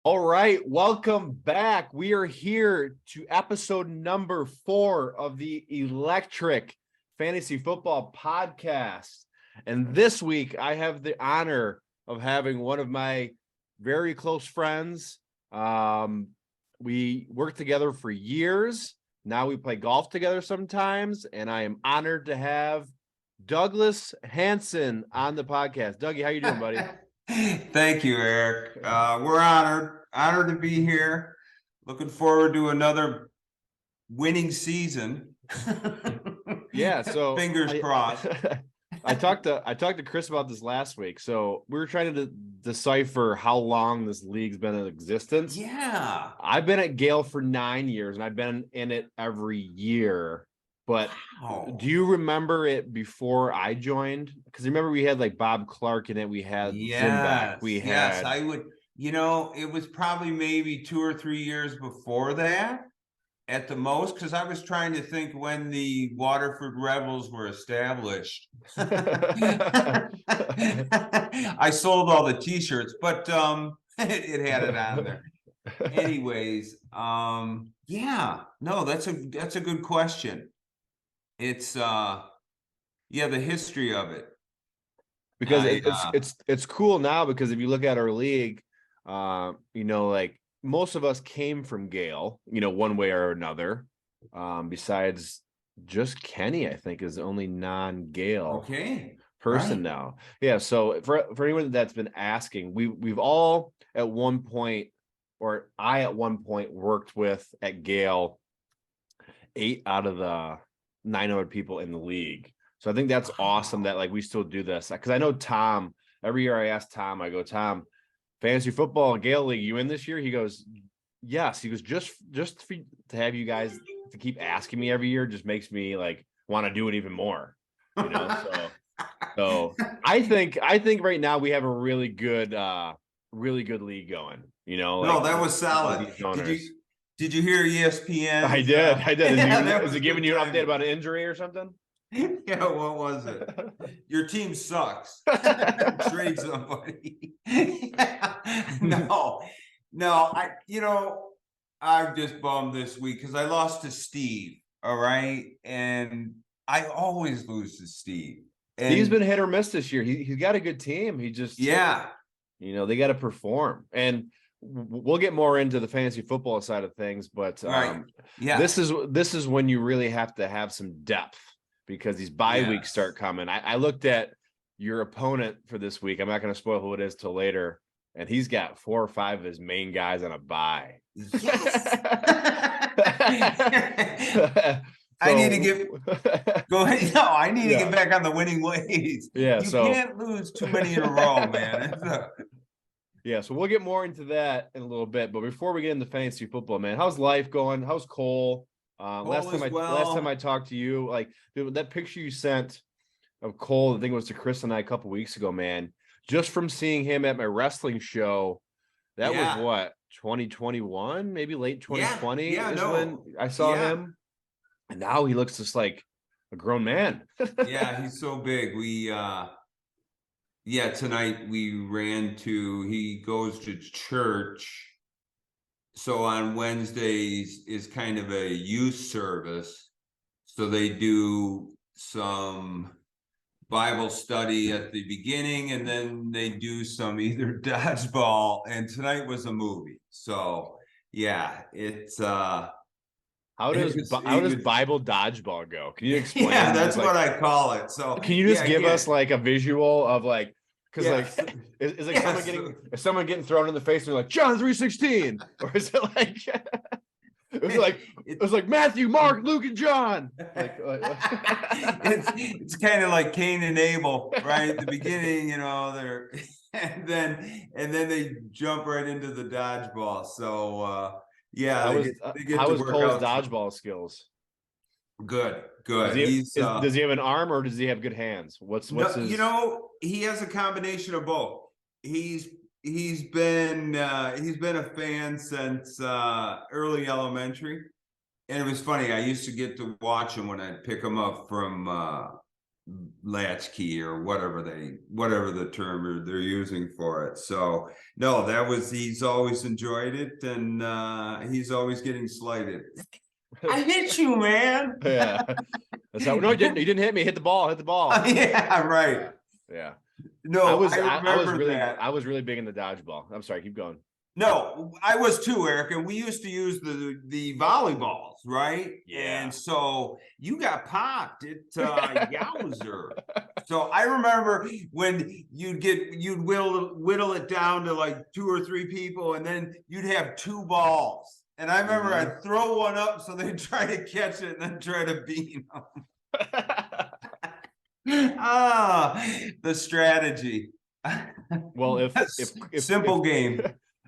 All right, welcome back. We are here to episode number 4 of the Electric Fantasy Football Podcast. And this week, I have the honor of having one of my very close friends. We worked together for years. Now we play golf together sometimes, and I am honored to have Douglas Hanson on the podcast. Dougie, how you doing, buddy? Thank you, Eric. We're honored to be here. Looking forward to another winning season. Yeah, so fingers crossed. I talked to Chris about this last week. So we were trying to decipher how long this league's been in existence. Yeah. I've been at Gale for 9 years and I've been in it every year. But Wow. do you remember it before I joined? Because remember we had like Bob Clark in it, we had Zimback, we had I would, it was probably maybe 2 or 3 years before that at the most, because I was trying to think when the Waterford Rebels were established. I sold all the t-shirts, but it had it on there. Anyways, yeah, no, that's a good question. It's the history of it. Because it's cool now, because if you look at our league, like most of us came from Gale, one way or another. Besides just Kenny, I think, is the only non-Gale person now. Yeah. So for anyone that's been asking, we've all at one point, or I at one point worked with at Gale 8 out of the 900 people in the league. So I think that's awesome that like we still do this, because I know Tom, every year I ask Tom, I go, Tom, fantasy football Gale League, you in this year? He goes, yes. He goes, just to have you guys to keep asking me every year just makes me like want to do it even more. So I think right now we have a really good league going. No, that was solid. Did you hear ESPN? I did. Is it giving you an update about an injury or something? Yeah, what was it? Your team sucks. Trade somebody. No, I'm just bummed this week because I lost to Steve. All right, and I always lose to Steve. And Steve's been hit or miss this year. He's got a good team. He just they got to perform. And we'll get more into the fantasy football side of things, but this is when you really have to have some depth, because these bye weeks start coming. I looked at your opponent for this week. I'm not going to spoil who it is till later, and he's got 4 or 5 of his main guys on a bye. Yes. I need to get back on the winning ways. Yeah, you can't lose too many in a row, man. Yeah, so we'll get more into that in a little bit. But before we get into fantasy football, man, how's life going? How's Cole? Last time I talked to you, like that picture you sent of Cole, I think it was to Chris and I a couple weeks ago, man. Just from seeing him at my wrestling show, that was what, 2021, maybe late 2020 when I saw him. And now he looks just like a grown man. Yeah, he's so big. Tonight he goes to church. So on Wednesdays is kind of a youth service. So they do some Bible study at the beginning, and then they do some either dodgeball, and tonight was a movie. So yeah, it's how does Bible dodgeball go? Can you explain? Yeah, that's what I call it. So can you just give us like a visual of like, because is like someone getting thrown in the face and they're like John 3:16, or is it like it was like Matthew, Mark, Luke, and John? It's kind of like Cain and Abel, right? At the beginning, they're and then they jump right into the dodgeball. So how was Cole's dodgeball skills? Good. Does he have an arm, or does he have good hands? What's his... he has a combination of both. He's been a fan since early elementary, and it was funny. I used to get to watch him when I'd pick him up from latchkey or whatever the term they're using for it. So no, he's always enjoyed it, and he's always getting slighted. I hit you, man. Yeah. That's how. No, he didn't hit me. Hit the ball. Yeah, right. Yeah. No, I was really big in the dodgeball. I'm sorry, keep going. No, I was too, Eric, and we used to use the volleyballs, right? Yeah. And so you got popped at Yowzer. So I remember when you'd whittle it down to like 2 or 3 people, and then you'd have 2 balls. And I remember I'd throw one up so they'd try to catch it and then try to beat them. The strategy. Well, if simple game.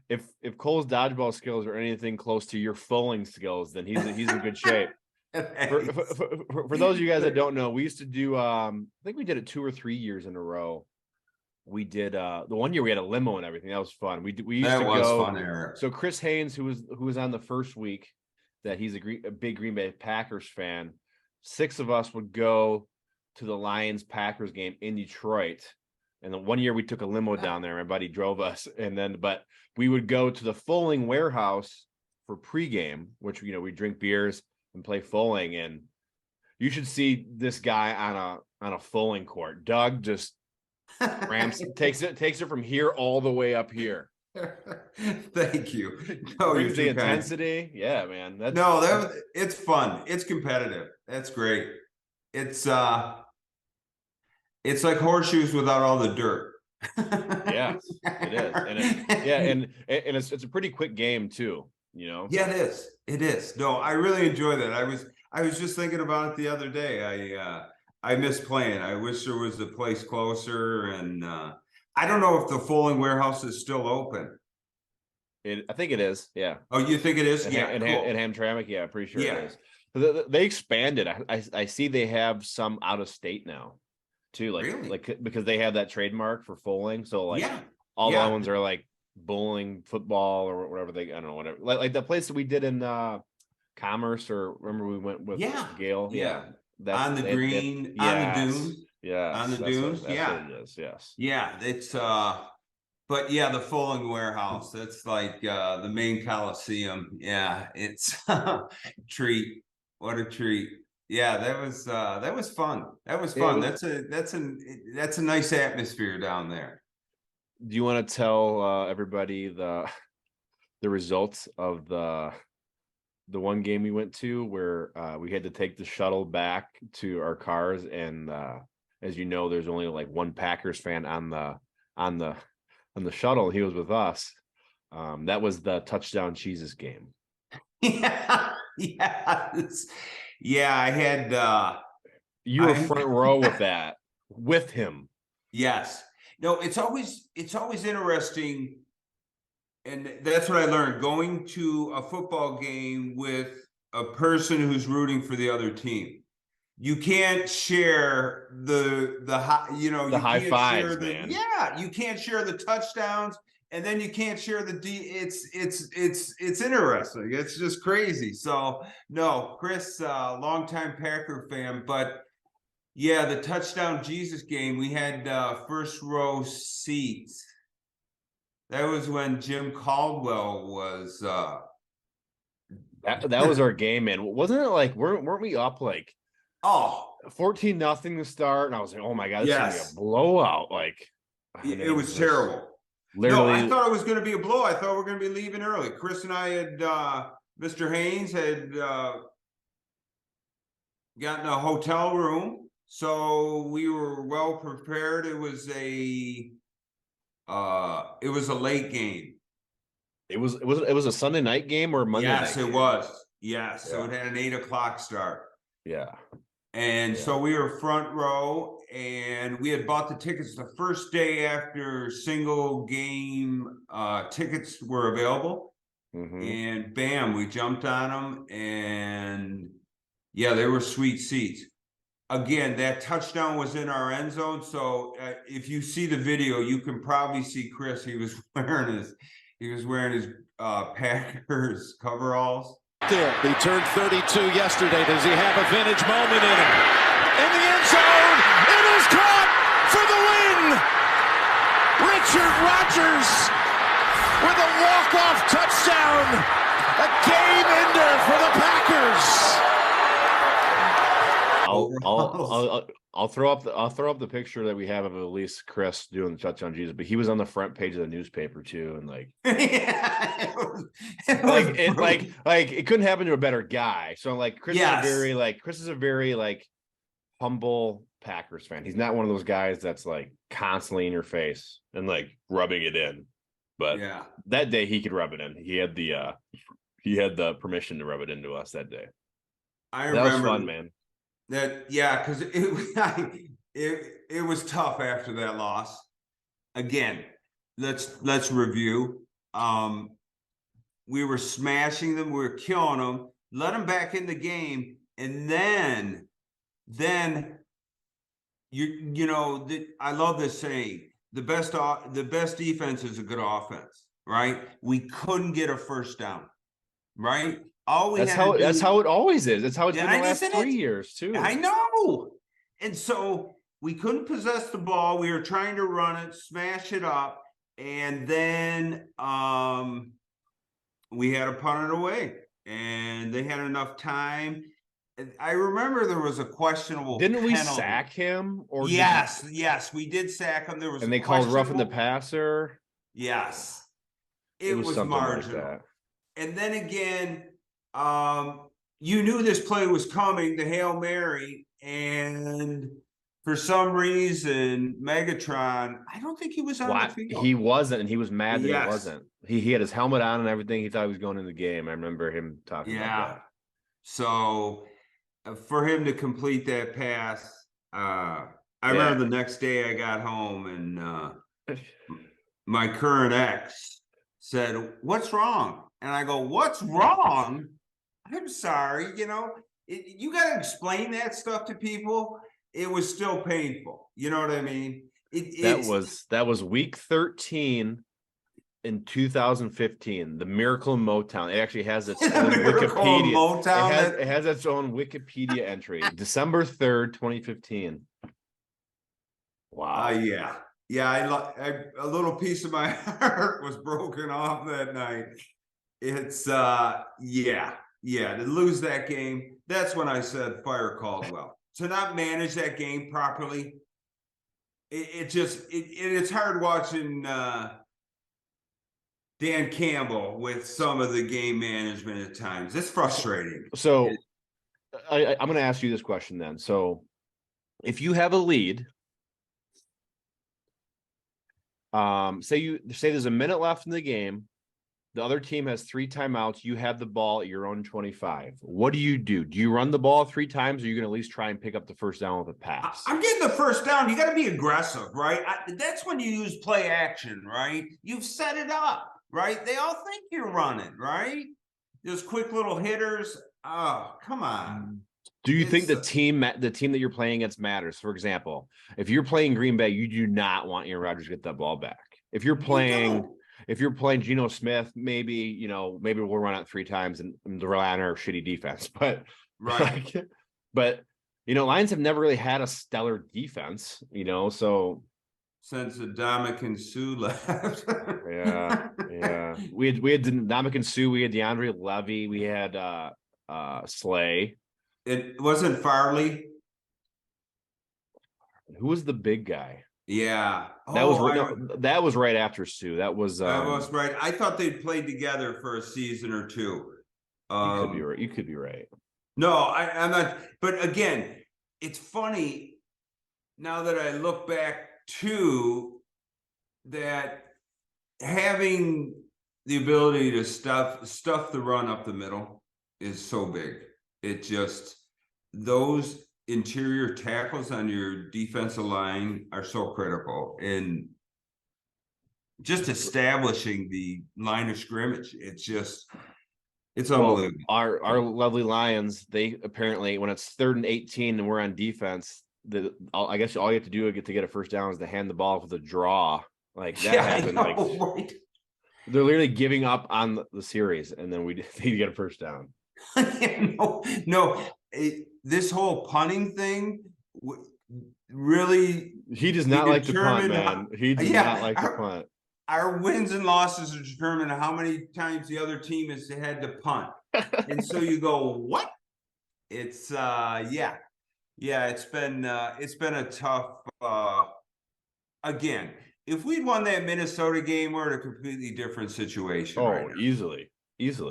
If Cole's dodgeball skills are anything close to your foaling skills, then he's in good shape. For those of you guys that don't know, we used to do I think we did it 2 or 3 years in a row. We did the one year we had a limo and everything. That was fun. We used to go fun, Eric. So Chris Haynes, who was on the first week, that he's a big Green Bay Packers fan. 6 of us would go to the Lions Packers game in Detroit. And then one year we took a limo down there. My buddy drove us, but we would go to the Foaling Warehouse for pregame, which we drink beers and play foaling. And you should see this guy on a foaling court. Doug just takes it from here all the way up here. Thank you. No, brings the intensity. Yeah, man. It's fun. It's competitive. That's great. It's like horseshoes without all the dirt. Yeah, it is. And it's a pretty quick game too, Yeah, it is. No, I really enjoy that. I was just thinking about it the other day. I miss playing. I wish there was a place closer, and I don't know if the Foaling Warehouse is still open. I think it is. Yeah. Oh, you think it is? Yeah. Cool. In Hamtramck, yeah, I'm pretty sure it is. They expanded. I see they have some out of state now too, like because they have that trademark for foaling. So all the other ones are like bowling, football, or whatever I don't know, whatever. Like the place that we did in Commerce, or remember we went with Gail. Yeah. On the green, on the dunes. Yeah. On the dunes. What it is. Yes. Yeah. It's but yeah, the Foaling Warehouse, that's like the main Coliseum. Yeah, it's treat. What a treat. Yeah, that was fun. That was fun. That's a nice atmosphere down there. Do you want to tell everybody the results of the one game we went to where we had to take the shuttle back to our cars, and as you know, there's only like one Packers fan on the shuttle. He was with us. That was the touchdown Jesus game. Yeah, I had you were front row with him. Yes. No, it's always interesting, and that's what I learned going to a football game with a person who's rooting for the other team. You can't share the high fives, man. Yeah, you can't share the touchdowns, and then you can't share the It's interesting. It's just crazy. So no, Chris, longtime Packer fan, but yeah, the touchdown Jesus game, we had first row seats. That was when Jim Caldwell was. That was our game, man. Wasn't it like weren't we up like 14-0 to start? And I was like, oh my god, this is gonna be a blowout. Like it was terrible. Literally, no, I thought it was going to be a blow. I thought we were going to be leaving early. Chris and I had, Mr. Haynes had gotten a hotel room, so we were well prepared. It was a late game. It was a Sunday night game or Monday night? Yes, it was. Yes, so it had an 8 o'clock start. Yeah. And so we were front row, and we had bought the tickets the first day after single game tickets were available. Mm-hmm. And bam, we jumped on them, and yeah, they were sweet seats. Again, that touchdown was in our end zone. So if you see the video, you can probably see Chris. He was wearing his Packers coveralls. He turned 32 yesterday. Does he have a vintage moment in him? In the end zone, Richard Rodgers with a walk-off touchdown. A game ender for the Packers. I'll throw up the picture that we have of at least Chris doing the touchdown Jesus, but he was on the front page of the newspaper too, and like, yeah, it couldn't happen to a better guy. So like, Chris is a very humble Packers fan. He's not one of those guys that's like constantly in your face and like rubbing it in. But yeah, that day he could rub it in. He had the permission to rub it into us that day. That remember was fun, man. Because it was tough after that loss. Again, let's review. We were smashing them, we were killing them, let them back in the game, and then I love this saying: the best defense is a good offense, right? We couldn't get a first down, right? That's how it always is. That's how it's been the last 3 years too. I know. And so we couldn't possess the ball. We were trying to run it, smash it up, and then we had to punt it away. And they had enough time. I remember there was a questionable penalty. We sack him? Or yes, we did sack him. There was, and they called roughing the passer. Yes, it was marginal. Like that. And then again, you knew this play was coming, the Hail Mary, and for some reason, Megatron, I don't think he was on the field. He wasn't, and he was mad that he wasn't. He had his helmet on and everything. He thought he was going in the game. I remember him talking about that. So for him to complete that pass, I remember the next day I got home and my current ex said, "What's wrong?" And I go, "What's wrong? I'm sorry, you got to explain that stuff to people." It was still painful. You know what I mean? That was week 13 in 2015. The Miracle in Motown. It actually has its own Wikipedia. It has its own Wikipedia entry. December 3rd, 2015. Wow. Yeah. A little piece of my heart was broken off that night. It's to lose that game. That's when I said fire Caldwell. To not manage that game properly, it's hard watching Dan Campbell with some of the game management at times. It's frustrating. So I'm going to ask you this question then. So if you have a lead, say there's a minute left in the game, the other team has 3 timeouts. You have the ball at your own 25. What do? Do you run the ball 3 times, or are you going to at least try and pick up the first down with a pass? I'm getting the first down. You got to be aggressive, right? That's when you use play action, right? You've set it up, right? They all think you're running, right? Those quick little hitters. Oh, come on. Do you think the team that you're playing against matters? For example, if you're playing Green Bay, you do not want Aaron Rodgers to get that ball back. If you're playing Geno Smith, maybe we'll run out 3 times and rely on our shitty defense. But right. Lions have never really had a stellar defense, so since Damien Sue left. yeah. We had Damien Sue, we had DeAndre Levy, we had Slay. It wasn't Farley. Who was the big guy? Yeah, that was right after Sue. That was right. I thought they'd played together for a season or 2. You could be right. No, I'm not. But again, it's funny now that I look back to that, having the ability to stuff the run up the middle is so big. It just, those interior tackles on your defensive line are so critical, and just establishing the line of scrimmage. It's unbelievable. Our lovely Lions, they apparently, when it's 3rd and 18 and we're on defense, I guess all you have to do to get a first down is to hand the ball with a draw. Like that happened. Right. They're literally giving up on the series, and then they get a first down. No. This whole punting thing, really, He does not like to punt, determine man. He does yeah, not like to punt. our wins and losses are determined how many times the other team has had to punt. And so you go, what? It's yeah. It's been a tough again. If we'd won that Minnesota game, we're in a completely different situation right now. Easily.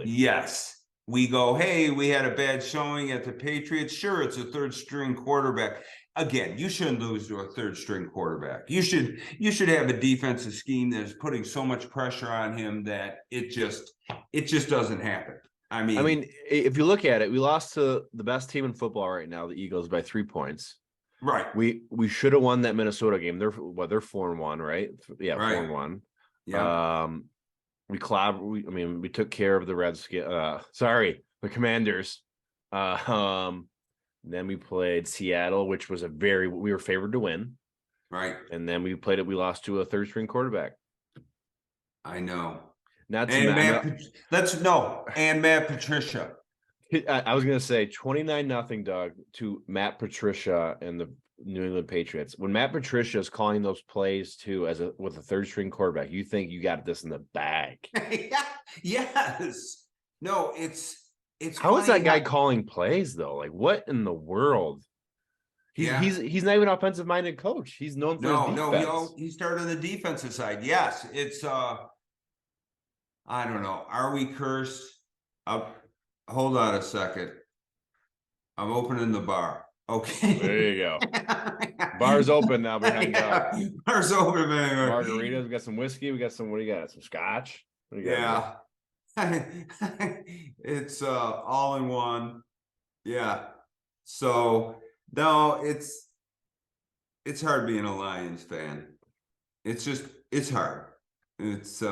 Yes. We go, hey, we had a bad showing at the Patriots. Sure, it's a third string quarterback. Again, you shouldn't lose to a third string quarterback. You should have a defensive scheme that's putting so much pressure on him that it just doesn't happen. I mean, if you look at it, we lost to the best team in football right now, the Eagles, by 3 points. Right. We should have won that Minnesota game. They're 4-1, right? Yeah, right. 4-1. Yeah. We took care of the the Commanders. Then we played Seattle, which was we were favored to win. Right. And then we lost to a third string quarterback. I know. Matt Patricia. I was going to say 29-0, Doug, to Matt Patricia and the New England Patriots. When Matt Patricia is calling those plays too, with a third string quarterback, you think you got this in the bag. Yes. No, it's how is that guy calling plays though? Like, what in the world? He's not even an offensive minded coach. He's known for his defense. No, he started on the defensive side. Yes, it's I don't know. Are we cursed? Hold on a second. I'm opening the bar. Okay. There you go. Bar's open now behind Doug. Bar's open, man. Margaritas. We got some whiskey. We got some. What do you got? Some scotch. What do you got? It's all in one. Yeah. So no, it's hard being a Lions fan. It's hard. It's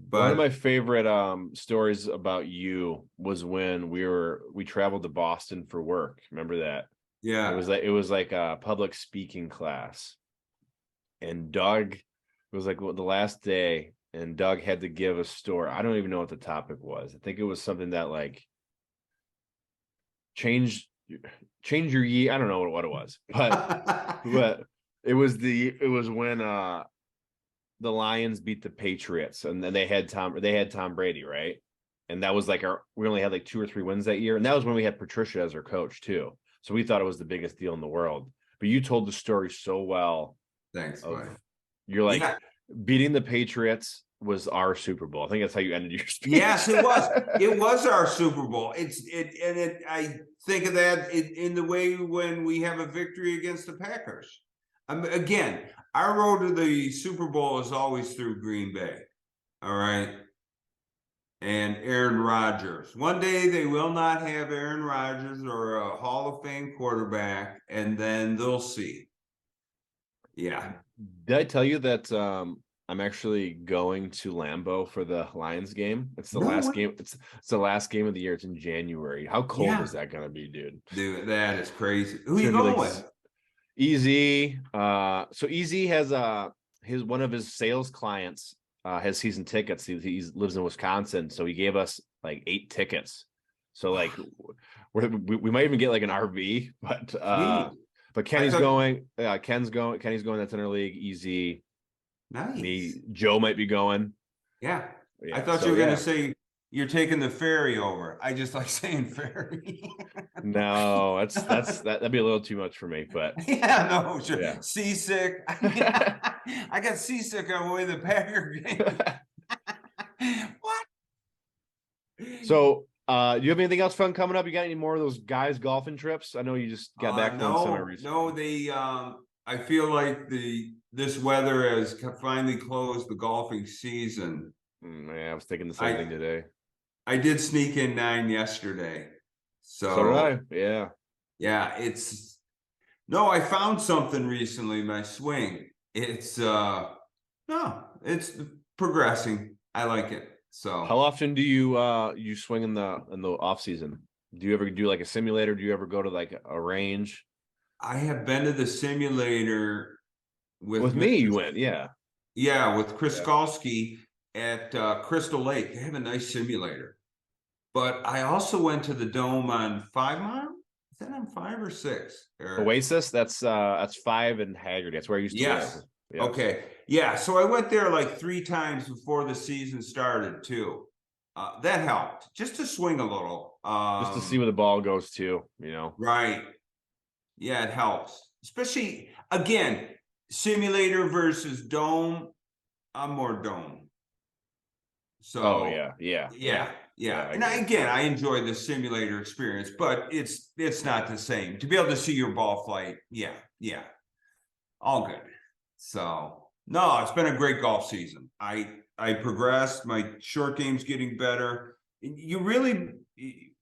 but one of my favorite stories about you was when we traveled to Boston for work. Remember that? Yeah. It was like a public speaking class. And Doug, it was like the last day, and Doug had to give a story. I don't even know what the topic was. I think it was something that like change your year. I don't know what it was, but it was when the Lions beat the Patriots, and then they had Tom Brady, right? And that was like we only had like 2 or 3 wins that year, and that was when we had Patricia as our coach too. So we thought it was the biggest deal in the world. But you told the story so well. Thanks, buddy. You're like, beating the Patriots was our Super Bowl. I think that's how you ended your speech. Yes, it was. It was our Super Bowl. I think of that in the way when we have a victory against the Packers. Again, our road to the Super Bowl is always through Green Bay. All right. And Aaron Rodgers. One day they will not have Aaron Rodgers or a Hall of Fame quarterback, and then they'll see. Yeah. Did I tell you that I'm actually going to Lambeau for the Lions game? It's the last game. It's the last game of the year. It's in January. How cold is that gonna be, dude? Dude, that is crazy. Who are you going with? Easy. So Easy has one of his sales clients has season tickets. He lives in Wisconsin, so he gave us like 8 tickets. So like we might even get like an RV, but Kenny's going. Kenny's going. That's in our league. Easy. Nice. Joe might be going. Yeah. I thought you were gonna say you're taking the ferry over. I just like saying ferry. No, that'd be a little too much for me. But no, sure. Yeah. Seasick. I got seasick on the way to the Packer game. What? So, do you have anything else fun coming up? You got any more of those guys golfing trips? I know you just got back from summer recently. No, I feel like this weather has finally closed the golfing season. Yeah, I was thinking the same thing today. I did sneak in 9 yesterday. So did I. Yeah. Yeah, I found something recently, my swing. It's progressing. I like it. So how often do you swing in the off season? Do you ever do like a simulator? Do you ever go to like a range? I have been to the simulator with me. You went, yeah, with Chris Skalski at Crystal Lake. They have a nice simulator. But I also went to the Dome on 5 Mile. Is that on 5 or 6? Oasis, that's 5 in Haggerty. That's where I used to Yes. live. Yes. Okay. Yeah. So I went there like 3 times before the season started too. That helped just to swing a little. Just to see where the ball goes to, Right. Yeah, it helps. Especially again, simulator versus dome. I'm more dome. So Oh yeah. And I enjoy the simulator experience, but it's not the same. To be able to see your ball flight, yeah. All good. So no, it's been a great golf season. I progressed, my short game's getting better. You really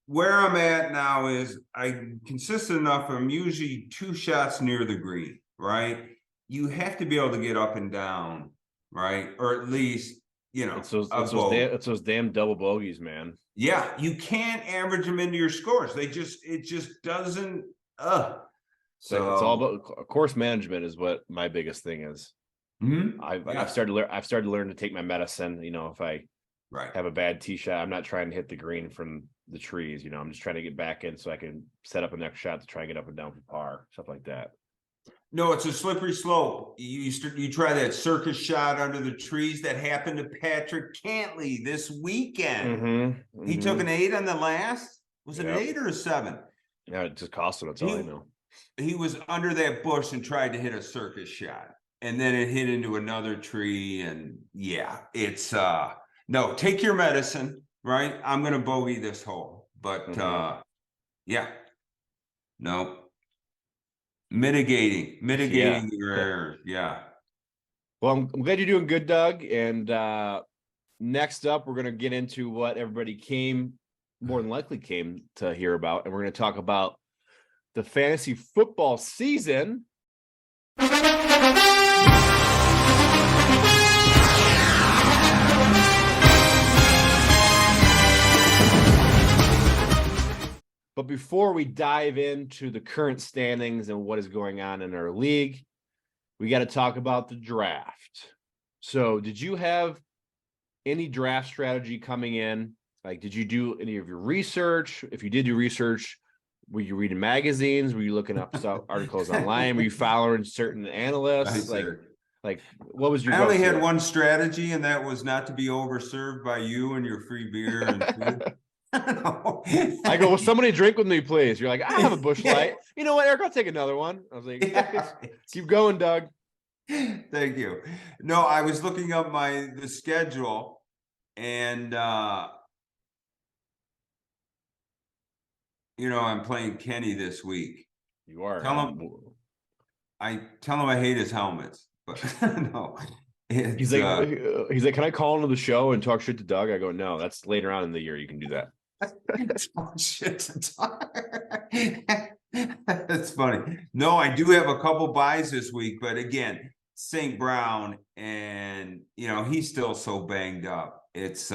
where I'm at now is I'm consistent enough. I'm usually 2 shots near the green, right? You have to be able to get up and down, right? Or at least, it's those damn double bogeys, man. Yeah, you can't average them into your scores. It just doesn't. So it's all about course management is what my biggest thing is. I've started to learn to take my medicine. If I have a bad tee shot, I'm not trying to hit the green from the trees. I'm just trying to get back in so I can set up a next shot to try and get up and down for par, stuff like that. No, it's a slippery slope. You try that circus shot under the trees that happened to Patrick Cantley this weekend. He took an 8 on the last. Was it an 8 or a 7? Yeah, it just cost him. That's all I know. He was under that bush and tried to hit a circus shot, and then it hit into another tree. And it's no. Take your medicine, right? I'm gonna bogey this hole, but no. Mitigating your errors. Yeah. Well, I'm glad you're doing good, Doug. And next up, we're going to get into what everybody more than likely came to hear about. And we're going to talk about the fantasy football season. But before we dive into the current standings and what is going on in our league, we got to talk about the draft. So did you have any draft strategy coming in? Like, did you do any of your research? If you did do research, were you reading magazines? Were you looking up articles online? Were you following certain analysts? Like what was your I only had one strategy, and that was not to be overserved by you and your free beer and food. I go, will somebody drink with me, please? You're like, I have a Busch Light. You know what, Eric? I'll take another one. I was like, keep going, Doug. Thank you. No, I was looking up the schedule, and I'm playing Kenny this week. You are. Tell him I hate his helmets, but no. He's like, can I call into the show and talk shit to Doug? I go, no, that's later on in the year. You can do that. Shit to talk. That's funny. No, I do have a couple buys this week, but again, St. Brown, and he's still so banged up. It's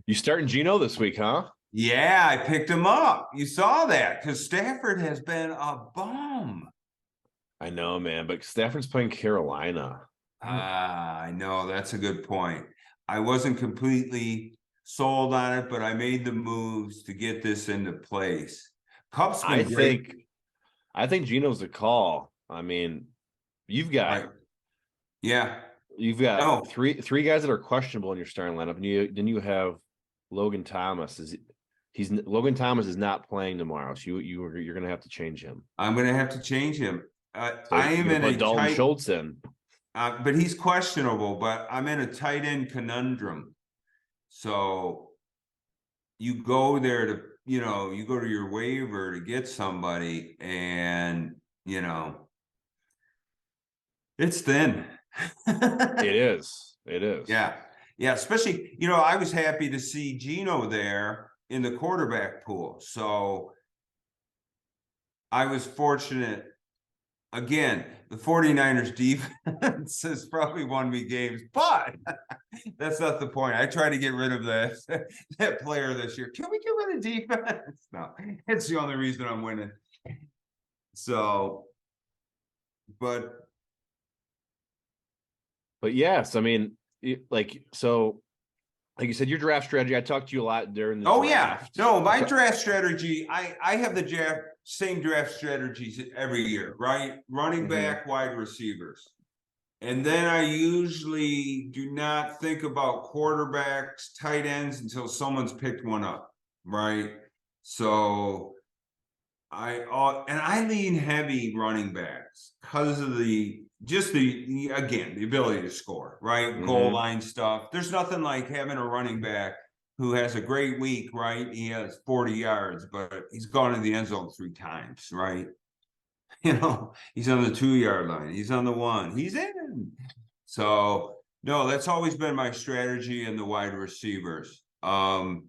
you starting Gino this week, huh? Yeah, I picked him up. You saw that because Stafford has been a bum. I know, man, but Stafford's playing Carolina. I know, that's a good point. I wasn't completely sold on it, but I made the moves to get this into place. Cup's been great. I think Gino's the call. I mean, you've got three guys that are questionable in your starting lineup, and then you have Logan Thomas. Logan Thomas is not playing tomorrow, so you're going to have to change him. I'm going to have to change him. I am in a Dalton Schultz in. But he's questionable. But I'm in a tight end conundrum. So you go there to you go to your waiver to get somebody, and it's thin. It is. Yeah. Especially I was happy to see Gino there in the quarterback pool. So I was fortunate. Again, the 49ers defense has probably won me games, but that's not the point. I try to get rid of that player this year. Can we get rid of defense? No, it's the only reason I'm winning. So, but yes, I mean, so like you said, your draft strategy. I talked to you a lot during the Oh draft. yeah, no, my draft strategy. I have the same draft strategies every year, right? Running back, wide receivers, and then I usually do not think about quarterbacks, tight ends until someone's picked one up, right? So I lean heavy running backs because of the ability to score, right? Goal line stuff. There's nothing like having a running back who has a great week, right? He has 40 yards, but he's gone in the end zone 3 times, right? He's on the 2-yard line, he's on the 1, he's in. So no, that's always been my strategy in the wide receivers. I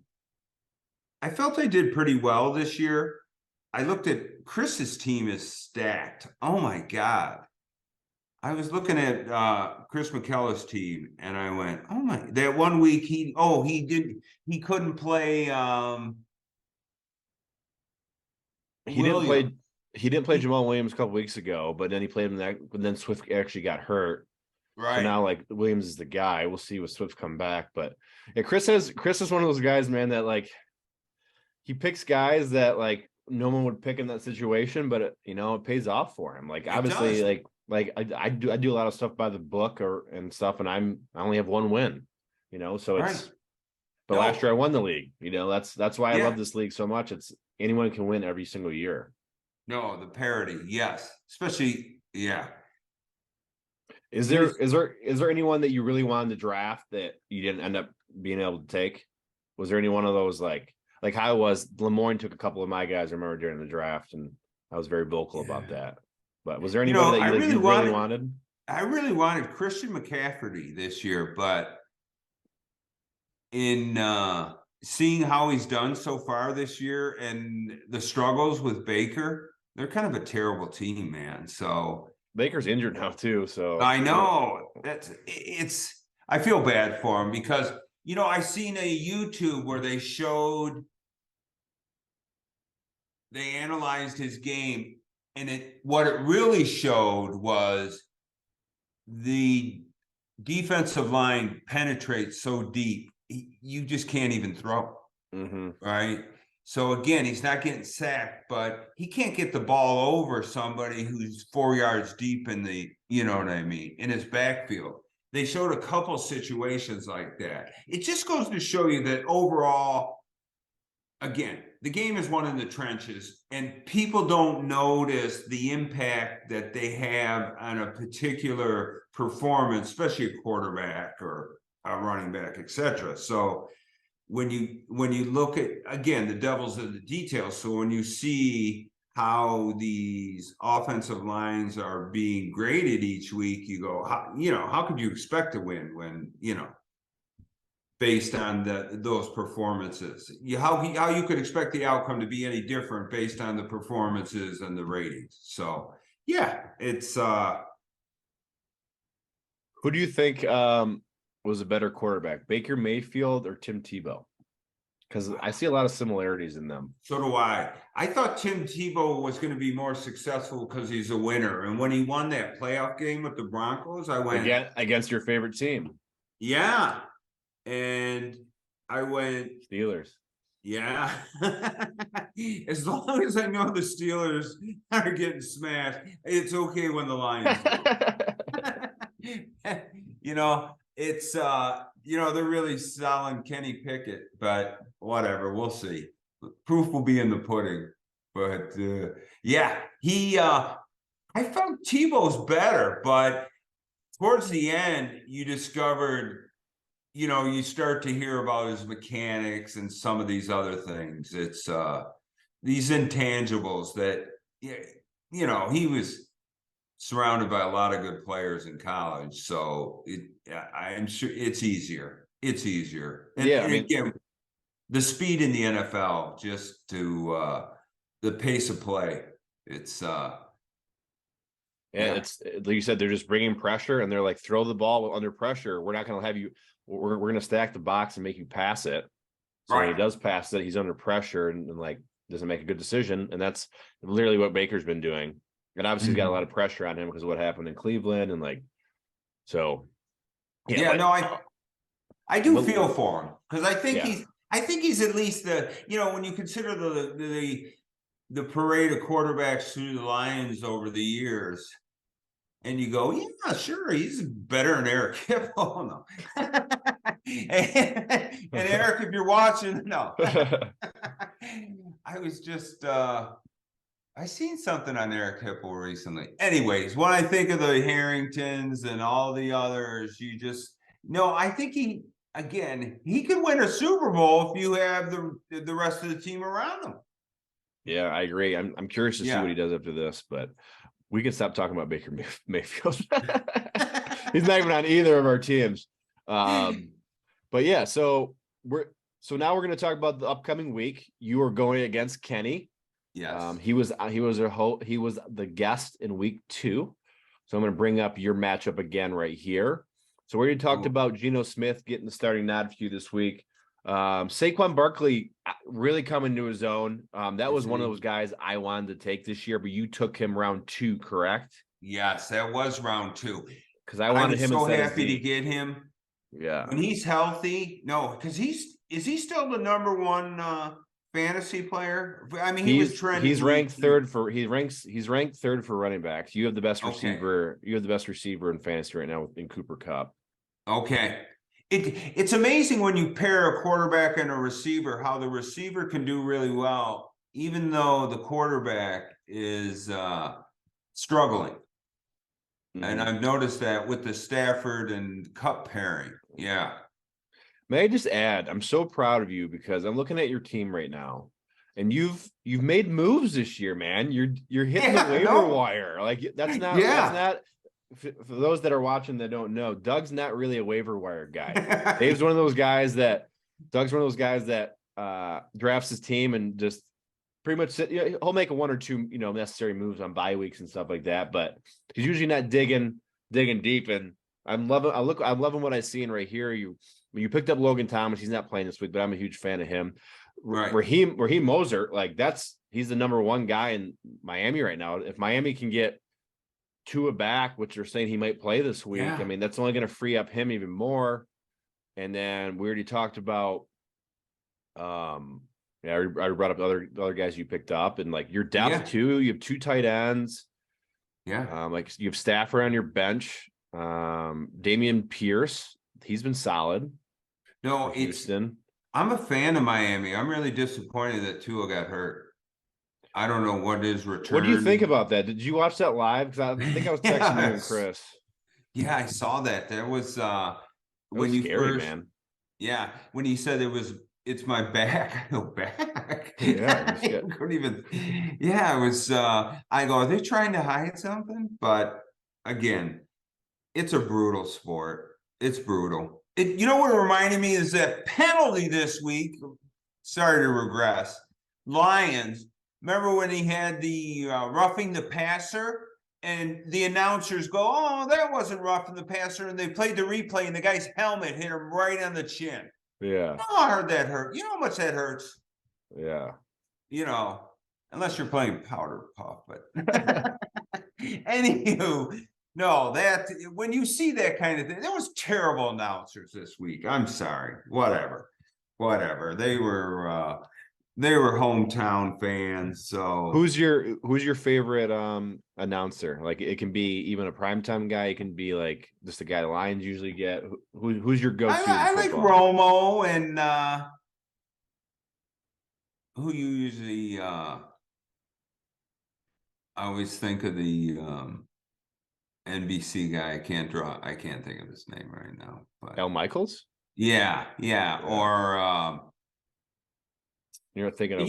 felt I did pretty well this year. I looked at Chris's team is stacked. Oh my God. I was looking at Chris McKellar's team and I went, oh my, that one week he couldn't play He didn't play Jamal Williams a couple weeks ago, but then he played him but then Swift actually got hurt. Right. So now like Williams is the guy. We'll see with Swift come back. But yeah, Chris is one of those guys, man, that like he picks guys that like no one would pick in that situation, but it pays off for him. Like obviously, like I do a lot of stuff by the book and stuff, and I only have one win, so it's. Right. But last year I won the league. That's why I love this league so much. It's anyone can win every single year. No, the parity, yes, especially Is there anyone that you really wanted to draft that you didn't end up being able to take? Was there any one of those like I was? Lemoyne took a couple of my guys, I remember, during the draft, and I was very vocal about that. But was there anybody that you really wanted? I really wanted Christian McCaffrey this year, but in seeing how he's done so far this year and the struggles with Baker, they're kind of a terrible team, man. So Baker's injured now too, so I know I feel bad for him because I seen a YouTube where they analyzed his game, and what it really showed was the defensive line penetrates so deep you just can't even throw. Right? So again, he's not getting sacked, but he can't get the ball over somebody who's 4 yards deep in the, in his backfield. They showed a couple situations like that. It just goes to show you that overall, again, the game is won in the trenches, and people don't notice the impact that they have on a particular performance, especially a quarterback or a running back, etc. So when you look at, again, the devil's in the details. So when you see how these offensive lines are being graded each week, you go, how could you expect to win when, based on those performances? How you could expect the outcome to be any different based on the performances and the ratings. So yeah, it's who do you think was a better quarterback, Baker Mayfield or Tim Tebow? Because I see a lot of similarities in them. So do I. I thought Tim Tebow was going to be more successful because he's a winner. And when he won that playoff game with the Broncos, I went against your favorite team. Yeah. And I went Steelers. Yeah. As long as I know the Steelers are getting smashed, it's okay when the Lions it's they're really selling Kenny Pickett, but whatever, we'll see. Proof will be in the pudding. But I felt Tebow's better, but towards the end you discovered, you start to hear about his mechanics and some of these other things. It's these intangibles that he was surrounded by a lot of good players in college, so I'm sure it's easier. And again, the speed in the NFL, just to the pace of play, it's it's like you said, they're just bringing pressure, and they're like, throw the ball under pressure. We're not going to have you. We're going to stack the box and make you pass it. So when he does pass it, he's under pressure and like doesn't make a good decision, and that's literally what Baker's been doing. And obviously, he's got a lot of pressure on him because of what happened in Cleveland, and like, so. I I do feel for him because I think he's at least when you consider the parade of quarterbacks through the Lions over the years, and you go, yeah, sure, he's better than Eric Hippo. No. and Eric, if you're watching, no. I was just I seen something on Eric Hippo recently. Anyways, when I think of the Harringtons and all the others, I think he could win a Super Bowl if you have the rest of the team around him. Yeah, I agree. I'm curious to see what he does after this, but we can stop talking about Baker Mayfield. He's not even on either of our teams. But yeah, so now we're going to talk about the upcoming week. You are going against Kenny. Yes. He was the guest in week 2. So I'm going to bring up your matchup again right here. So we already talked about Geno Smith getting the starting nod for you this week. Saquon Barkley really coming to his own. That was one of those guys I wanted to take this year, but you took him round 2, correct? Yes, that was round 2. Because I wanted him. So happy to get him. Yeah, when he's healthy. No, because is he still the number 1 fantasy player? I mean, he was trending. He's ranked third for running backs. You have the best receiver. You have the best receiver in fantasy right now in Cooper Kupp. Okay. It's amazing when you pair a quarterback and a receiver, how the receiver can do really well, even though the quarterback is struggling. Mm-hmm. And I've noticed that with the Stafford and Kupp pairing. Yeah. May I just add, I'm so proud of you because I'm looking at your team right now, and you've made moves this year, man. You're hitting the waiver wire. Like that's not. For those that are watching that don't know, Doug's not really a waiver wire guy. Doug's one of those guys that drafts his team and just pretty much he'll make 1 or 2 necessary moves on bye weeks and stuff like that, but he's usually not digging deep. And I'm loving what I'm seeing right here. You picked up Logan Thomas. He's not playing this week, but I'm a huge fan of him. Right. Raheem Mostert, he's the number 1 guy in Miami right now. If Miami can get Tua back, which they're saying he might play this week, I mean, that's only going to free up him even more. And then we already talked about, I already brought up the other guys you picked up, and like your depth too. You have 2 tight ends. Yeah. You have Stafford on your bench. Damien Pierce, he's been solid. No, Houston. I'm a fan of Miami. I'm really disappointed that Tua got hurt. I don't know what his return. What do you think about that? Did you watch that live? Because I think I was texting you and Chris. Yeah, I saw that. There was when you scary, man. Yeah, when he said it's my back. I go back. Yeah, I couldn't even. Yeah, it was. I go, are they trying to hide something? But again, it's a brutal sport. It's brutal. What it reminded me is that penalty this week. Sorry to regress. Lions. Remember when he had the roughing the passer, and the announcers go, "Oh, that wasn't roughing the passer," and they played the replay, and the guy's helmet hit him right on the chin. Yeah. Oh, I heard that hurt. You know how much that hurts? Yeah. Unless you're playing powder puff, but anywho, no, that when you see that kind of thing, there was terrible announcers this week. I'm sorry. Whatever. They were hometown fans. So who's your favorite announcer? Like, it can be even a primetime guy. It can be like just a guy the Lions usually get. Who's your go-to? I like Romo and who you usually I always think of the NBC guy. I can't think of his name right now. But Al Michaels? Yeah. Or you're thinking of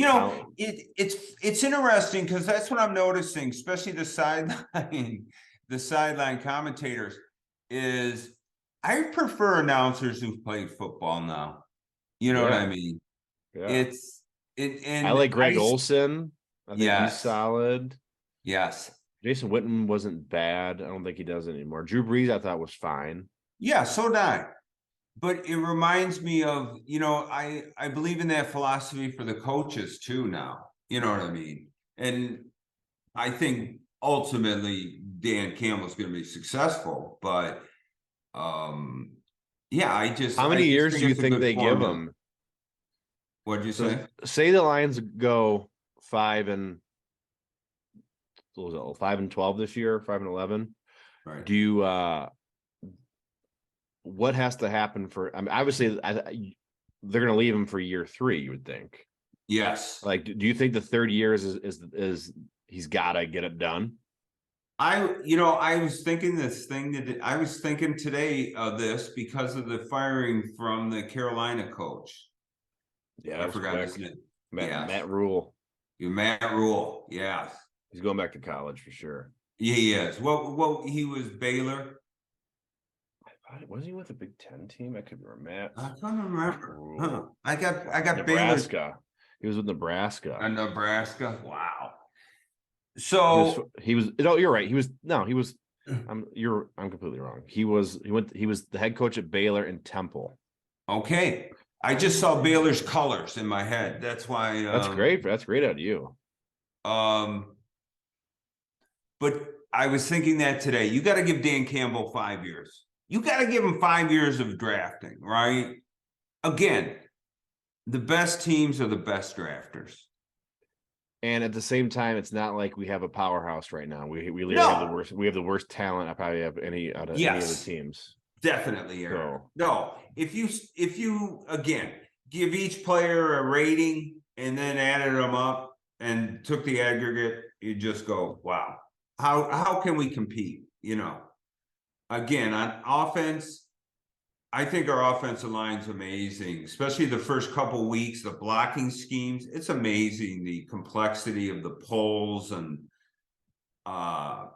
it's interesting because that's what I'm noticing, especially the sideline commentators, is I prefer announcers who've played football now. You know what I mean? Yeah. And I like Greg Olson. I think he's solid. Yes. Jason Witten wasn't bad. I don't think he does it anymore. Drew Brees I thought was fine. Yeah, so did I. But it reminds me of, I believe in that philosophy for the coaches too now. You know what I mean? And I think ultimately Dan Campbell's going to be successful, but Yeah, how many years do you think they give him? What'd you say? Say the Lions go 5-12 this year, 5-11. Right. Do you what has to happen for? I mean, obviously, they're going to leave him for year 3. You would think. Yes. Like, do you think the third year is he's got to get it done? I was thinking I was thinking today of this because of the firing from the Carolina coach. Yeah, I forgot his name. Matt Rule. Matt Rule. Yes. He's going back to college for sure. Yeah, he is. Well, he was Baylor. Wasn't he with a Big Ten team? I couldn't remember. I can't remember. Huh. I got Nebraska. Baylor. He was with Nebraska. Nebraska. Wow. So he was. No, you're right. He was. I'm completely wrong. He was the head coach at Baylor and Temple. Okay. I just saw Baylor's colors in my head. That's why. That's great. That's great out of you. But I was thinking that today. You got to give Dan Campbell 5 years. You got to give him 5 years of drafting, right? Again, the best teams are the best drafters. And at the same time, it's not like we have a powerhouse right now. We literally have the worst. We have the worst talent I probably have any out of any of the teams. Definitely, Eric. No, if you again give each player a rating and then added them up and took the aggregate, you just go, wow. How can we compete? Again, on offense, I think our offensive line's amazing, especially the first couple weeks, the blocking schemes. It's amazing, the complexity of the pulls and all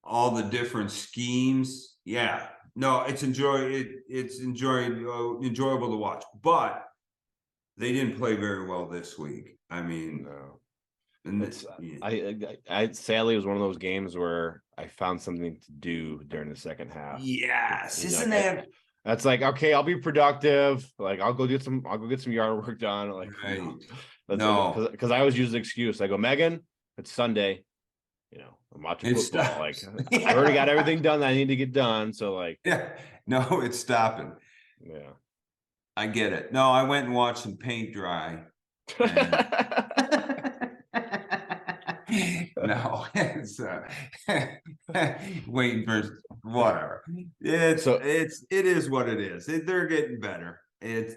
the different schemes. Yeah. No, it's enjoyable to watch. But they didn't play very well this week. I mean, no. I sadly it was one of those games where I found something to do during the second half. Yes, isn't that? That's like, okay, I'll be productive. Like I'll go get some yard work done. Like, right. No, because I always use the excuse. I go, Megan, it's Sunday. I'm watching football. Like I already got everything done that I need to get done. So like, yeah, no, it's stopping. Yeah, I get it. No, I went and watched some paint dry. No, it's waiting for whatever. It is what it is. They're getting better. It's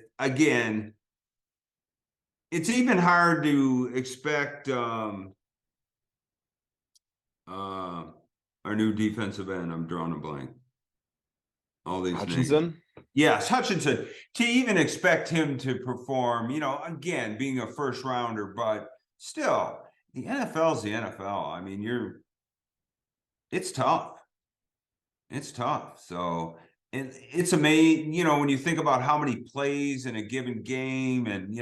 even hard to expect our new defensive end. I'm drawing a blank. All these Hutchinson? names. Yes, Hutchinson. To even expect him to perform, again, being a first rounder, but still, the NFL is the NFL. I mean, it's tough. It's tough. So, and it's amazing, when you think about how many plays in a given game and,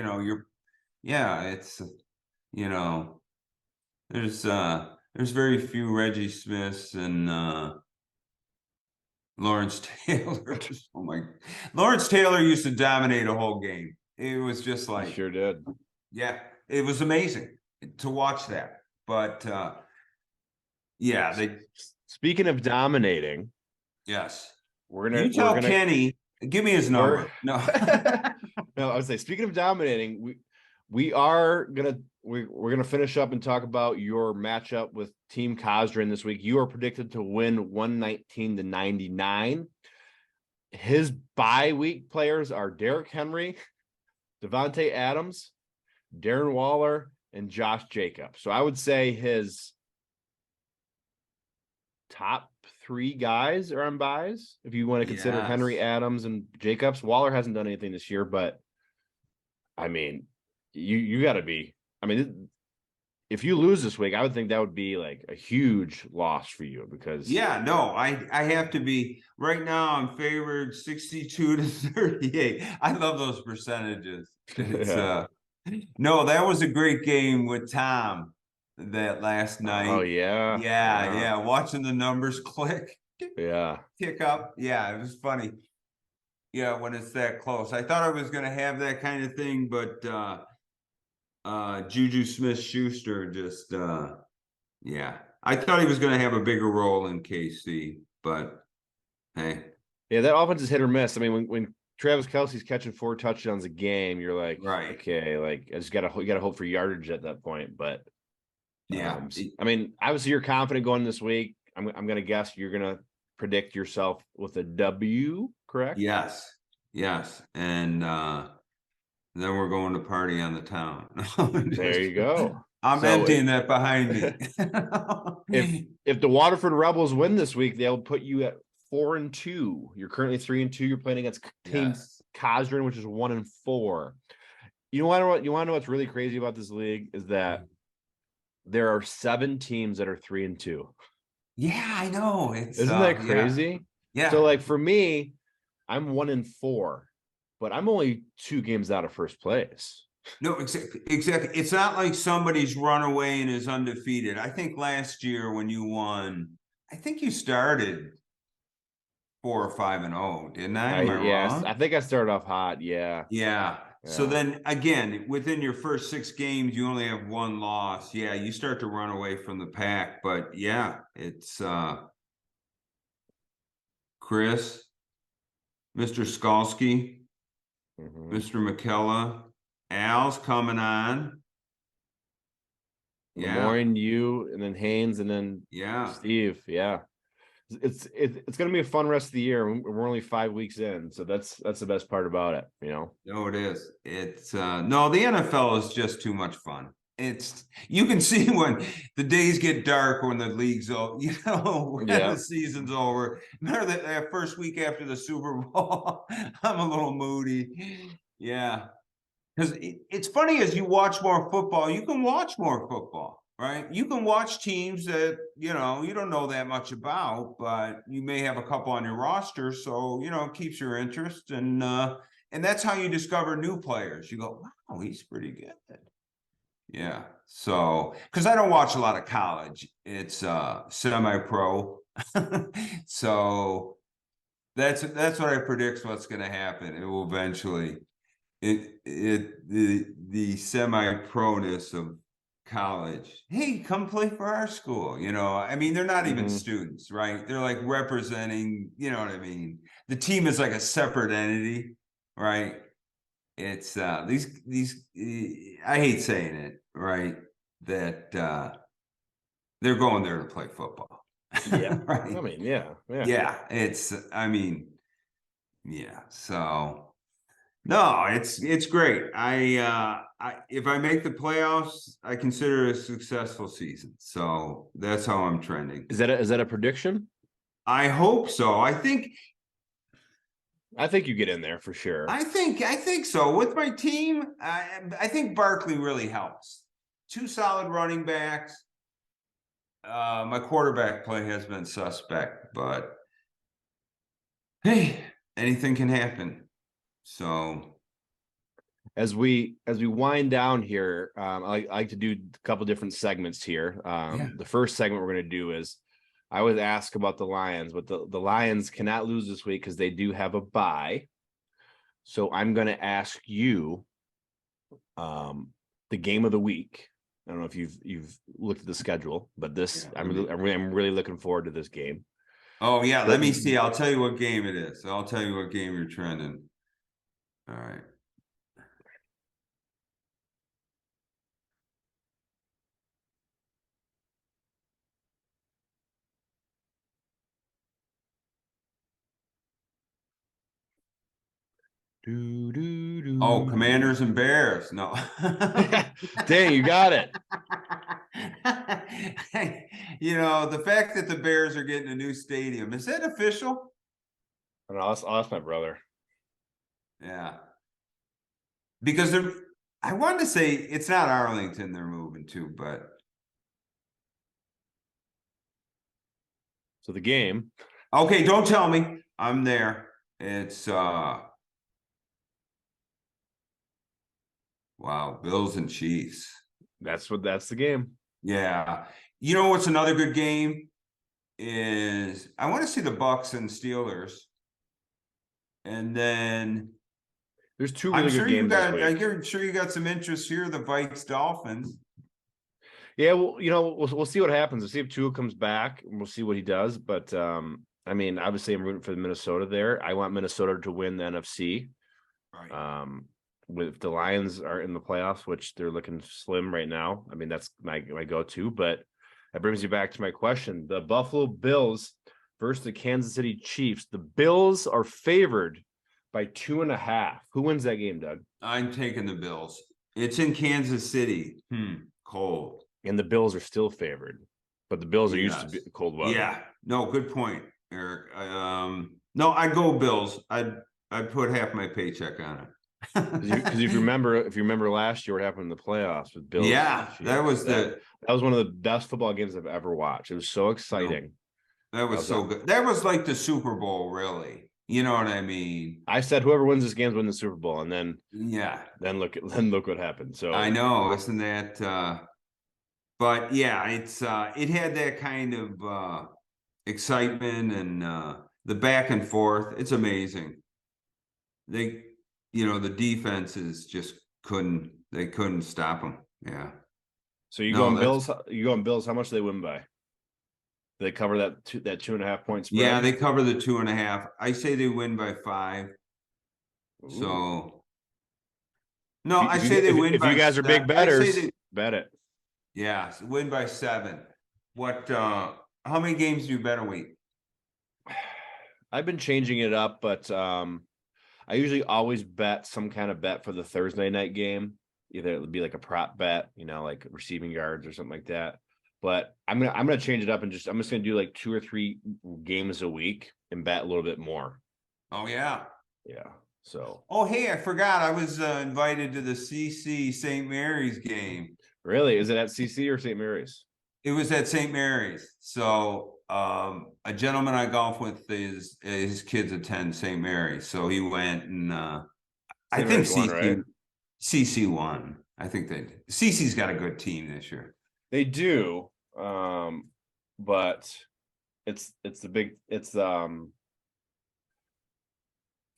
there's very few Reggie Smiths and Lawrence Taylor. Lawrence Taylor used to dominate a whole game. It was just like, he sure did. Yeah, it was amazing to watch that. But speaking of dominating, yes, we're gonna Kenny, give me his number. No. No, I would say, speaking of dominating, we're gonna finish up and talk about your matchup with Team Kozdron this week. You are predicted to win 119-99. His bye week players are Derrick Henry, Devontae Adams, Darren Waller, and Josh Jacobs. So I would say his top 3 guys are on buys. If you want to consider Henry, Adams, and Jacobs. Waller hasn't done anything this year, but I mean, you got to be. I mean, if you lose this week, I would think that would be like a huge loss for you because. Yeah, no, I have to be right now. I'm favored 62-38. I love those percentages. It's no, that was a great game with Tom that last night. Oh yeah. Watching the numbers click. Yeah. Kick up. Yeah, it was funny. Yeah, when it's that close. I thought I was going to have that kind of thing, but Juju Smith-Schuster just I thought he was going to have a bigger role in KC, but hey, Yeah, that offense is hit or miss. I mean, when Travis Kelce's catching 4 touchdowns a game, you're like, Right. okay, like I just gotta hope for yardage at that point. But Yeah. I mean, obviously you're confident going this week. I'm gonna guess you're gonna predict yourself with a W, correct? Yes. Yes. And then we're going to party on the town. There you go. I'm So emptying that behind me. if the Waterford Rebels win this week, they'll put you at 4-2. You're currently 3-2. You're playing against Team Kozdron, which is 1-4. You want to know what's really crazy about this league is that there are 7 teams that are 3-2. Yeah, I know. Isn't that crazy? Yeah. So like for me, I'm 1-4, but I'm only 2 games out of first place. No, exactly. It's not like somebody's run away and is undefeated. I think last year when you won, I think you started 4 or 5-0, didn't I? Am I wrong? I think I started off hot. Yeah. So then again, within your first 6 games, you only have 1 loss. Yeah, you start to run away from the pack. But yeah, it's Chris, Mr. Skalski, Mr. McKella, Al's coming on. Lemoyne, you, and then Haynes, and then Steve. Yeah. It's gonna be a fun rest of the year. We're only 5 weeks in, so that's the best part about it, you know. No, it is. It's no, the NFL is just too much fun. You can see when the days get dark when the league's over, you know, when the season's over. Remember that first week after the Super Bowl, I'm a little moody. Yeah. Because it's funny, as you watch more football, you can watch more football, right? You can watch teams that, you know, you don't know that much about, but you may have a couple on your roster. So, you know, it keeps your interest. And that's how you discover new players. You go, wow, he's pretty good. Yeah. So, because I don't watch a lot of college. It's semi-pro. So that's what I predict what's going to happen. It will eventually... the semi-proness of college. Hey, come play for our school. You know, I mean, they're not even students, right? They're like representing, you know what I mean? The team is like a separate entity, right? It's these I hate saying it, right? That they're going there to play football. Yeah. Right. I mean, yeah. So no, it's great. If I make the playoffs, I consider it a successful season. So that's how I'm trending. Is that a prediction? I hope so. I think you get in there for sure. I think so. With my team, I think Barkley really helps. 2 solid running backs. My quarterback play has been suspect, but hey, anything can happen. So as we wind down here, I like to do a couple different segments here. The first segment we're going to do is I would ask about the Lions, but the Lions cannot lose this week because they do have a bye. So I'm going to ask you the game of the week. I don't know if you've looked at the schedule, but I'm really looking forward to this game. Oh yeah, let me see. I'll tell you what game it is. I'll tell you what game you're trending. All right. Oh, Commanders and Bears. No. Dang, you got it. You know, the fact that the Bears are getting a new stadium, is that official? I don't know, I'll ask my brother. Yeah. Because I wanted to say it's not Arlington they're moving to, but. So the game. Okay, don't tell me. I'm there. It's wow, Bills and Chiefs. That's the game. Yeah. You know what's another good game is I want to see the Bucks and Steelers. And then there's 2 really good games. I'm sure you got some interest here, the Vikes Dolphins. Yeah, well, you know, we'll see what happens. We'll see if Tua comes back, and we'll see what he does. But I mean, obviously I'm rooting for the Minnesota there. I want Minnesota to win the NFC. Right. With the Lions are in the playoffs, which they're looking slim right now. I mean, that's my go-to, but that brings you back to my question. The Buffalo Bills versus the Kansas City Chiefs. The Bills are favored by 2.5. Who wins that game, Doug? I'm taking the Bills. It's in Kansas City. Cold. And the Bills are still favored, but the Bills are used to cold weather. Yeah. No, good point, Eric. No, I'd go Bills. I'd put half my paycheck on it. Because if you remember last year, what happened in the playoffs with Bills? Yeah, that was one of the best football games I've ever watched. It was so exciting. That was so good. That was like the Super Bowl, really. You know what I mean? I said whoever wins this game wins the Super Bowl, and then look what happened. So I know, isn't that? But yeah, it had that kind of excitement and the back and forth. It's amazing. The defenses just couldn't stop them. Yeah. So going Bills? You going Bills? How much do they win by? They cover that 2.5 point spread. Yeah, they cover the 2.5. I say they win by 5. Ooh. So no, I say they win. If you guys are big bettors, bet it. Yeah, win by 7. What? How many games do you bet a week? I've been changing it up, but I usually always bet some kind of bet for the Thursday night game. Either it would be like a prop bet, like receiving yards or something like that. But I'm gonna change it up and I'm just gonna do like 2 or 3 games a week and bet a little bit more. Oh yeah. Yeah. So. Oh hey, I forgot I was invited to the CC St. Mary's game. Really? Is it at CC or St. Mary's? It was at St. Mary's. So a gentleman I golf with, his kids attend St. Mary's, so he went and I think CC won. I think CC's got a good team this year. They do, but it's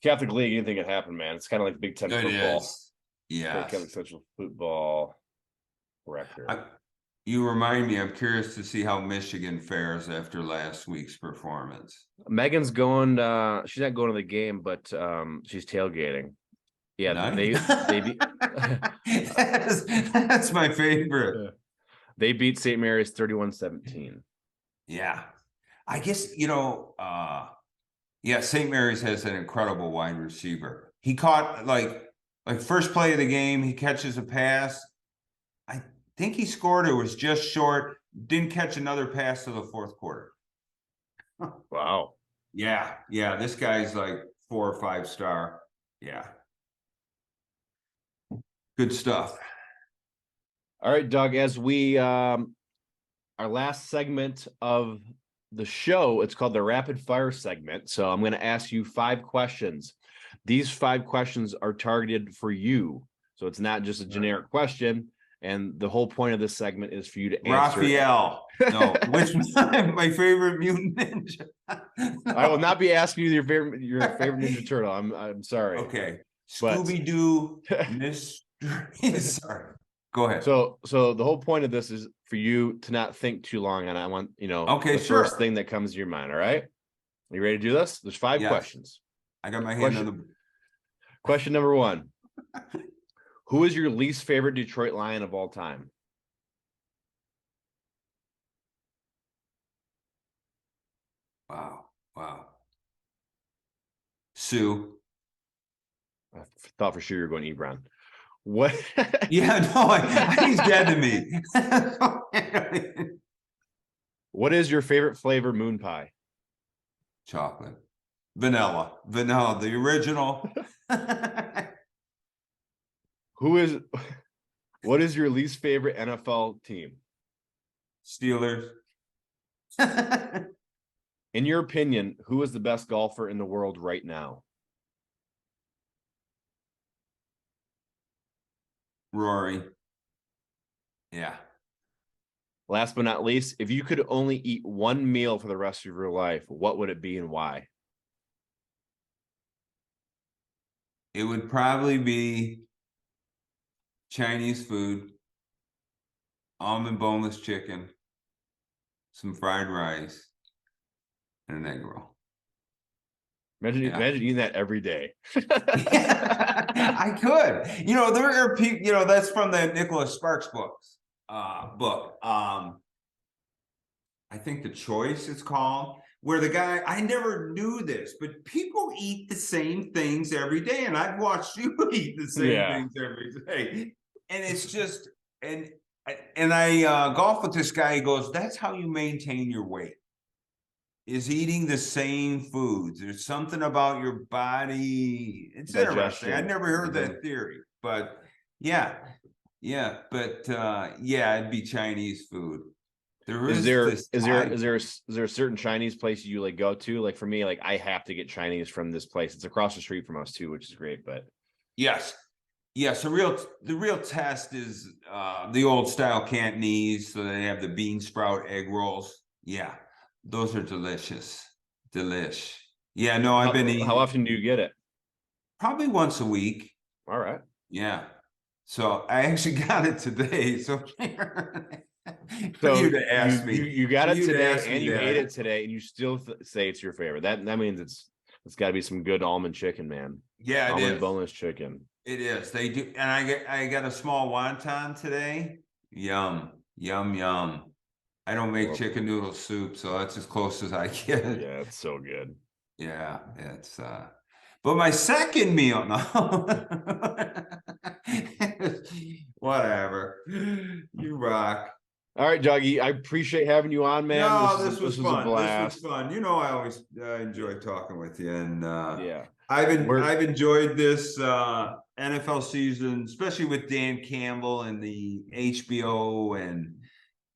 Catholic League. Anything can happen, man. It's kind of like Big Ten football. Yeah, Catholic Central football record. You remind me. I'm curious to see how Michigan fares after last week's performance. Megan's going. She's not going to the game, but she's tailgating. Yeah, nice. they that's my favorite. They beat St. Mary's 31-17. Yeah. I guess, St. Mary's has an incredible wide receiver. He caught like first play of the game, he catches a pass. I think he scored. It was just short. Didn't catch another pass to the fourth quarter. Wow. Yeah. Yeah. This guy's like 4 or 5 star. Yeah. Good stuff. All right, Doug, as we our last segment of the show, it's called the rapid fire segment. So I'm going to ask you 5 questions. These 5 questions are targeted for you. So it's not just a generic question. And the whole point of this segment is for you to answer. Raphael. No, which was my favorite mutant ninja. I will not be asking you your favorite Ninja Turtle. I'm sorry. Okay. Scooby-Doo mystery. Sorry. Go ahead. So the whole point of this is for you to not think too long on it. I want, okay, the first thing that comes to your mind. All right. Are you ready to do this? There's 5 questions. I got my hand on the question. Number 1. Who is your least favorite Detroit Lion of all time? Wow. Sue. I thought for sure you were going Ebron. What? Yeah, no, he's dead to me. What is your favorite flavor moon pie? Chocolate. Vanilla, the original. What is your least favorite NFL team? Steelers. In your opinion, who is the best golfer in the world right now? Rory. Yeah. Last but not least, if you could only eat one meal for the rest of your life, what would it be and why? It would probably be Chinese food, almond boneless chicken, some fried rice, and an egg roll. Imagine eating that every day. I could. There are people. That's from the Nicholas Sparks book. I think The Choice it's called, where the guy, I never knew this, but people eat the same things every day, and I've watched you eat the same things every day, and it's just and I golf with this guy. He goes, "That's how you maintain your weight." Is eating the same foods. There's something about your body. It's interesting. I never heard that theory, but it'd be Chinese food. Is there a certain Chinese place you like go to? Like for me, like I have to get Chinese from this place. It's across the street from us too, which is great. But yes. The real test is the old style Cantonese. So they have the bean sprout egg rolls. Yeah. Those are delicious. Delish. Yeah, no, I've been eating. How often do you get it? Probably once a week. All right. Yeah. So I actually got it today. So for you to ask me. You got it today and you ate it today and you still say it's your favorite. That means it's got to be some good almond chicken, man. Yeah, it is. Boneless chicken. It is. They do. And I got a small wonton today. Yum, yum, yum. I don't make chicken noodle soup, so that's as close as I get. Yeah, it's so good. Yeah, it's but my second meal, no. Whatever. You rock. All right, Juggy. I appreciate having you on, man. No, this was fun. A blast. This was fun. I always enjoy talking with you, and I've enjoyed this NFL season, especially with Dan Campbell and the HBO and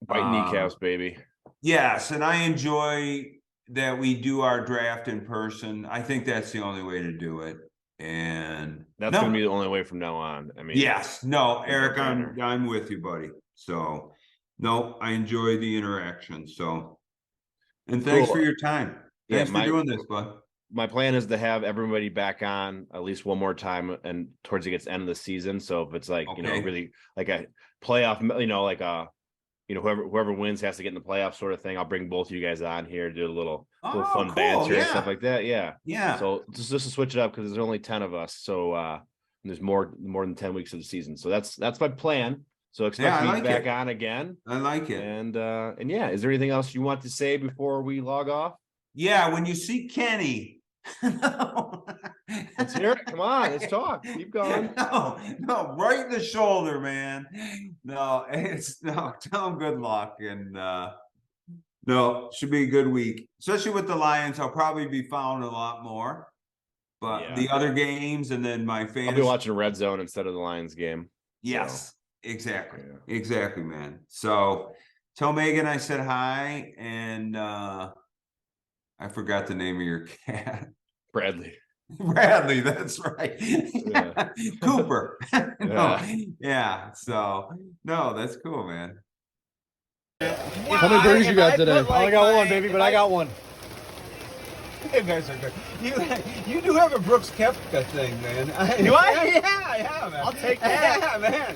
Bite kneecaps, baby. Yes, and I enjoy that we do our draft in person. I think that's the only way to do it, and that's going to be the only way from now on. I mean, yes, no, Eric, I'm with you, buddy. So, no, I enjoy the interaction. So, and thanks for your time. Thanks for doing this, bud. My plan is to have everybody back on at least one more time, and towards the end of the season. So if it's like really like a playoff, like a whoever wins has to get in the playoff sort of thing. I'll bring both of you guys on here, do a little fun banter and stuff like that. Yeah. So just to switch it up because there's only 10 of us, so there's more than 10 weeks of the season. So that's my plan. So expect me back on again. I like it. And yeah, is there anything else you want to say before we log off? Yeah, when you see Kenny. Let's hear it. Come on, let's talk. Keep going. No, right in the shoulder, man. Tell him good luck, and should be a good week, especially with the Lions. I'll probably be found a lot more, but the other games, and then my fantasy. I'll be watching Red Zone instead of the Lions game. Yes, exactly, man. So tell Megan I said hi, and I forgot the name of your cat. Bradley, that's right. Yeah. Cooper. So that's cool, man. How many birdies you got today? I only got one, baby, but I got one. You guys are good. You do have a Brooks Koepka thing, man. Do I? Yeah, man. I'll take that. Yeah, man.